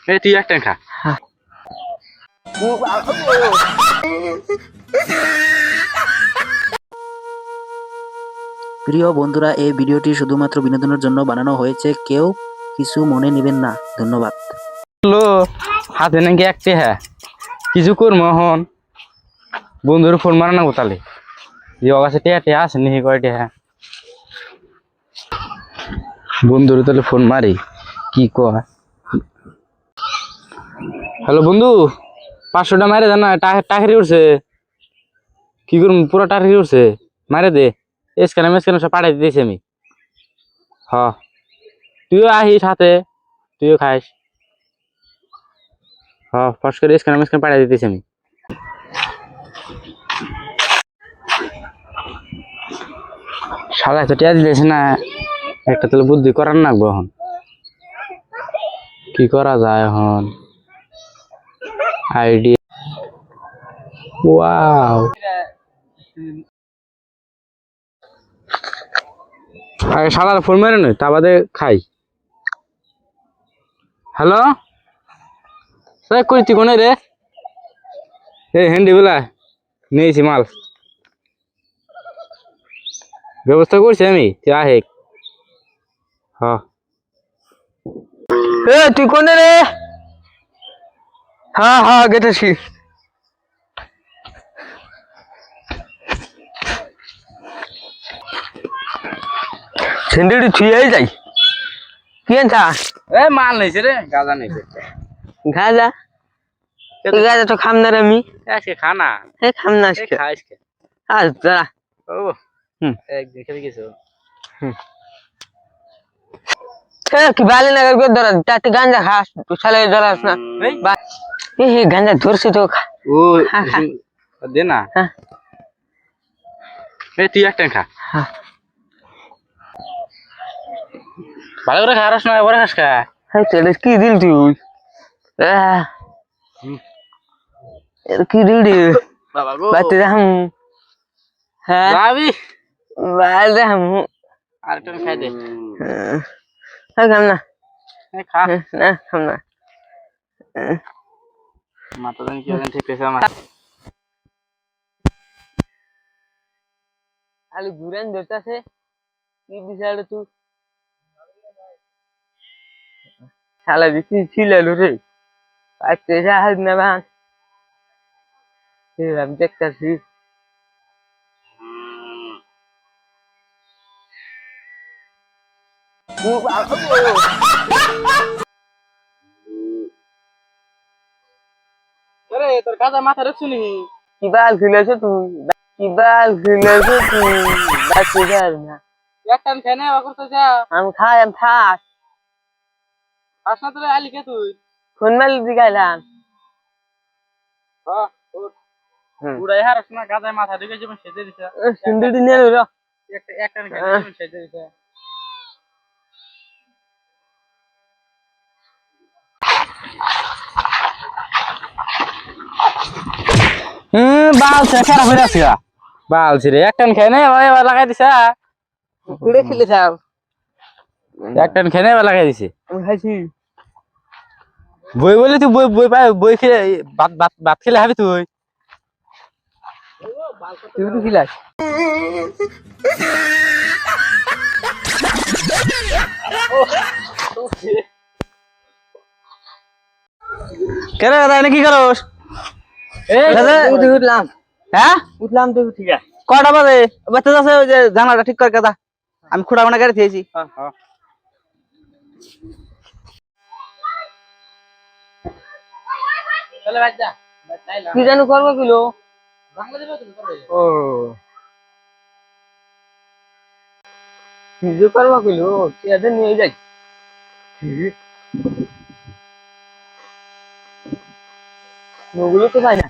এই তুই একটা খা। প্রিয় বন্ধুরা, এই ভিডিওটি শুধুমাত্র বিনোদনের জন্য বানানো হয়েছে, কেউ কিছু মনে নেবেন না। ধন্যবাদ। লো হাতে নাকি একটা হ্যাঁ কিছু করবো এখন বন্ধুর ফোন মারা না তাহলে যে ওর কাছে টেয়া টেয়া আছে নাকি কয়টা হ্যাঁ বন্ধুর তাহলে ফোন মারি কি কয়। হ্যালো বন্ধু, 500টা মারে জানা টাকারি উঠছে, কি করুন পুরো টাকারি উঠছে, মারে দে স্ক্যান সব পাঠাই দিতেছি আমি। হ তুইও আহিস হাতে, তুইও খাইস। হ ফস করে স্ক্যান পাঠাই দিতেছি আমি। শালা তো টিয়া দিতেছে না, একটা তাহলে বুদ্ধি করার নাকবো এখন, কি করা যায় এখন আইডিয়া। ওয়াও আরে শালার ফোন মেরে নয় তা বাদে খাই। হ্যালো কই তুই কোনে রে? এই হ্যান্ডি বেলা নিয়েছি মাল, ব্যবস্থা করছি আমি, তুই আহে। হ্যাঁ তুই কোনে রে? হ্যাঁ হ্যাঁ গেটেছি। সেন্ডেলটি ছুঁয়ে যাই কি আনছা? এ মাল নিয়েছে রে, গাঁজা নিয়েছে। গাঁজা? গাঁজা তো খাম না রে আমি। আজকে খানা খাম না আজকে। খা আজকে। আজ দাঁড়া। ও একদিন খেতে গেছো। কি বালি না করবে ধরা তাতে গাঁজা খাস শালে ধরাস না। গাঁজা ধরছে তো। ও দে না, এই তুই একটা খা। ভালো করে খাওয়ার সময় বড় খাস খা। কি দিল তুই? কি দিল রে বাবা গো বাতে রাম? হ্যাঁ যাবি বাল রাম। আর একটা খাই দে। খাম না খা না খাম না। মাথা জানি কি ঠিক আছে আমার। আলু ঘুরান ধরতেছে কি বিচার তুই? শালা বেশি ছিল রে আজকে জাহাজ না ভাঙ আমি দেখতেছি। তোর কাজা মাথা রাখছু নি? কি বাল খুলেছো তুই? কি বাল খুলেছো তুই? বাচ্চা যার না একটা খেয়ে নে করতে যা। আমি খাই আমি থাক খাস না তোর আলি কে তুই? ফোন মালি দিগাইলাম। হ্যাঁ উড়াই হারস না, গাজায় মাথা ঢুকে যাবেন সেজে দিছে। সুন্দরী নিয়ে নিল একটা খেয়ে যাবেন সেজে দিছে। বাল ছে খারাপ হয়ে আছে, বাল ছে রে একটা খেয়ে নে এবার লাগাই দিছে। উড়ে খেলে থাক একটা খেয়ে নে এবার লাগাই দিছে। আমি খাইছি। বই বলে তুই বই বই পাই বই খেলে ভাত ভাত ভাত খেলে খাবি তুই? তুই তো খিলাস কেন দাদা এনে কি করস? উঠলাম। হ্যাঁ উঠলাম তো ঠিক আছে। কটা বাজে? বাচ্চা আছে ওই যে জানালাটা ঠিক করে কথা, আমি খুঁড়া বানা গাড়ি দিয়েছি। কি জানো করবো কিলো? ও নিজে করবো কিলো চেয়ারে নিয়ে যাই। ওগুলো তো পাই না।